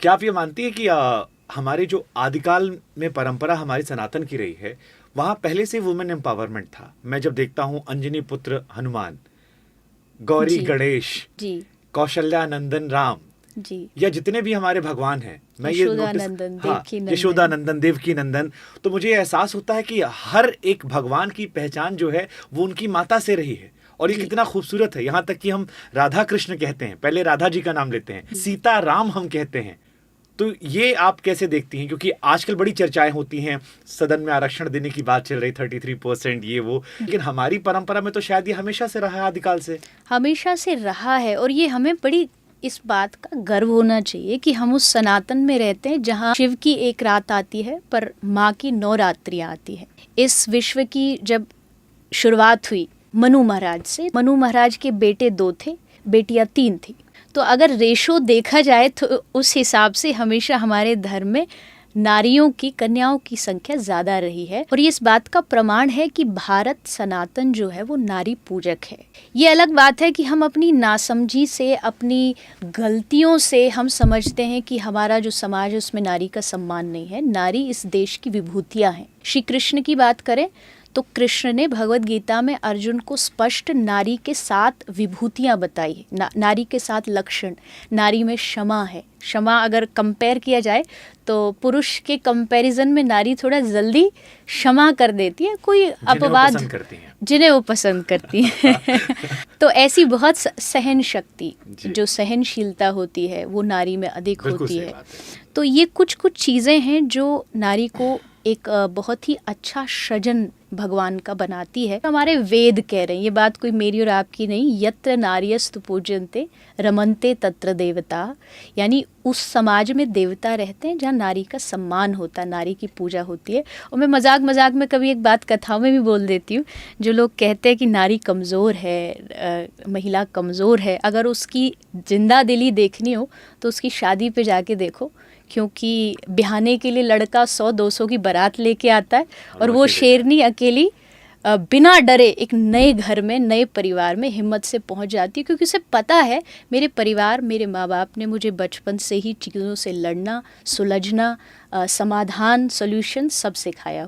क्या आप ये मानती है कि हमारे जो आदिकाल में परंपरा हमारी सनातन की रही है, वहां पहले से वुमेन एम्पावरमेंट था? मैं जब देखता हूँ अंजनी पुत्र हनुमान, गौरी जी गणेश, जी कौशल्या नंदन राम, जी। या जितने भी हमारे भगवान हैं, मैं ये नोटिस, यशोदानंदन, हाँ, देवकी यशोदा नंदन। नंदन, देवकी नंदन, तो मुझे ये एहसास होता है कि हर एक भगवान की पहचान जो है वो उनकी माता से रही है। और ये जी कितना खूबसूरत है, यहाँ तक कि हम राधा कृष्ण कहते हैं, पहले राधा जी का नाम लेते हैं, सीता राम हम कहते हैं। तो ये आप कैसे देखती हैं? क्योंकि आजकल बड़ी चर्चाएं होती हैं, सदन में आरक्षण देने की बात चल रही, 33% ये वो, लेकिन हमारी परंपरा में तो शायद ये हमेशा से रहा है, आदिकाल से। हमेशा से रहा है, और ये हमें बड़ी इस बात का गर्व होना चाहिए कि हम उस सनातन में रहते हैं जहाँ शिव की एक रात आती है पर माँ की 9 रात्रियाँ आती है। इस विश्व की जब शुरुआत हुई मनु महाराज से, मनु महाराज के बेटे 2 थे, बेटियां 3 थी। तो अगर रेशो देखा जाए तो उस हिसाब से हमेशा हमारे धर्म में नारियों की, कन्याओं की संख्या ज़्यादा रही है। और ये इस बात का प्रमाण है कि भारत सनातन जो है वो नारी पूजक है। ये अलग बात है कि हम अपनी नासमझी से, अपनी गलतियों से हम समझते हैं कि हमारा जो समाज है उसमें नारी का सम्मान नहीं है। नारी इस देश की विभूतियाँ हैं। श्री कृष्ण की बात करें तो कृष्ण ने भगवत गीता में अर्जुन को स्पष्ट नारी के 7 विभूतियाँ बताई है, नारी के 7 लक्षण। नारी में क्षमा है। क्षमा अगर कंपेयर किया जाए तो पुरुष के कंपैरिजन में नारी थोड़ा जल्दी क्षमा कर देती है, कोई अपवाद जिन्हें वो पसंद करती है। तो ऐसी बहुत सहन शक्ति, जो सहनशीलता होती है वो नारी में अधिक होती है। तो ये कुछ चीज़ें हैं जो नारी को एक बहुत ही अच्छा सृजन भगवान का बनाती है। हमारे वेद कह रहे हैं, ये बात कोई मेरी और आपकी नहीं, यत्र नार्यस्तु पूज्यन्ते रमन्ते तत्र देवता, यानी उस समाज में देवता रहते हैं जहाँ नारी का सम्मान होता है, नारी की पूजा होती है। और मैं मजाक में कभी एक बात कथाओं में भी बोल देती हूँ, जो लोग कहते हैं कि नारी कमज़ोर है, महिला कमज़ोर है, अगर उसकी जिंदा दिली देखनी हो तो उसकी शादी पे जाके देखो, क्योंकि बिहाने के लिए लड़का 100-200 की बारात लेके आता है और वो शेरनी अकेली बिना डरे एक नए घर में, नए परिवार में हिम्मत से पहुंच जाती है, क्योंकि उसे पता है मेरे परिवार, मेरे माँ बाप ने मुझे बचपन से ही चीज़ों से लड़ना, सुलझना, समाधान, सॉल्यूशन सब सिखाया